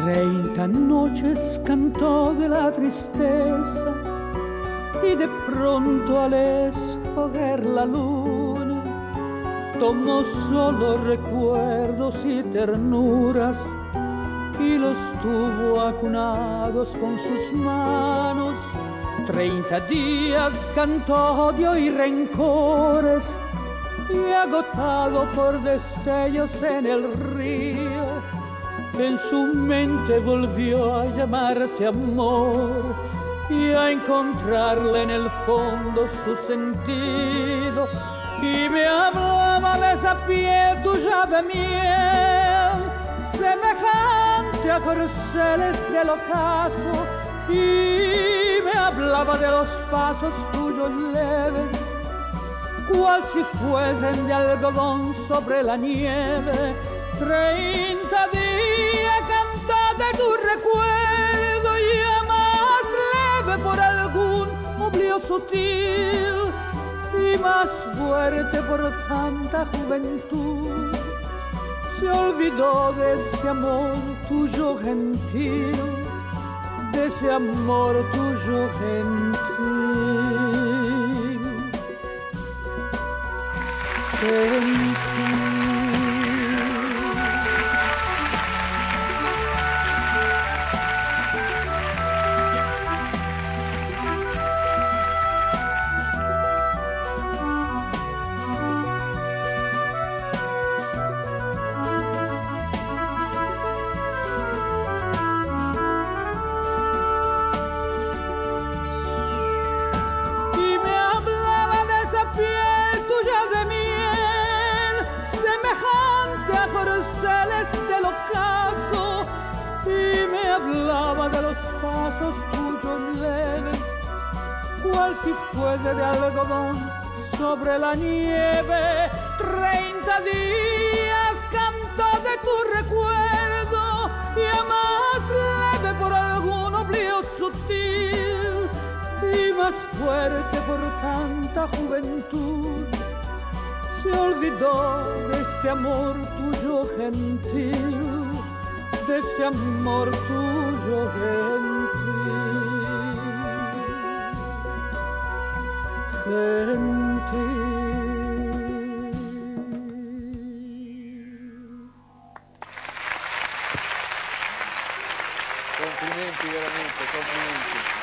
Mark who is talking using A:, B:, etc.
A: 30 noches cantó de la tristeza y de pronto al escoger la luna tomó solo recuerdos y ternuras y los tuvo acunados con sus manos. 30 días cantó odio y rencores y agotado por deseos en el río, en su mente volvió a llamarte amor y a encontrarle en el fondo su sentido. Y me hablaba de esa piel tuya de miel, semejante a corceles del ocaso, y me hablaba de los pasos tuyos leves, cual si fuesen de algodón sobre la nieve. 30 días cantó de tu recuerdo y más leve por algún oblio sutil y más fuerte por tanta juventud. Se olvidó de ese amor tuyo gentil, de ese amor tuyo gentil. Del ocaso, y me hablaba de los pasos tuyos leves, cual si fuese de algodón sobre la nieve. 30 días cantó de tu recuerdo y a más leve por algún oblio sutil y más fuerte por tanta juventud. Se olvidó de ese amor tuyo gentil, de ese amor tuyo gentil, gentil.
B: Complimenti veramente, complimenti.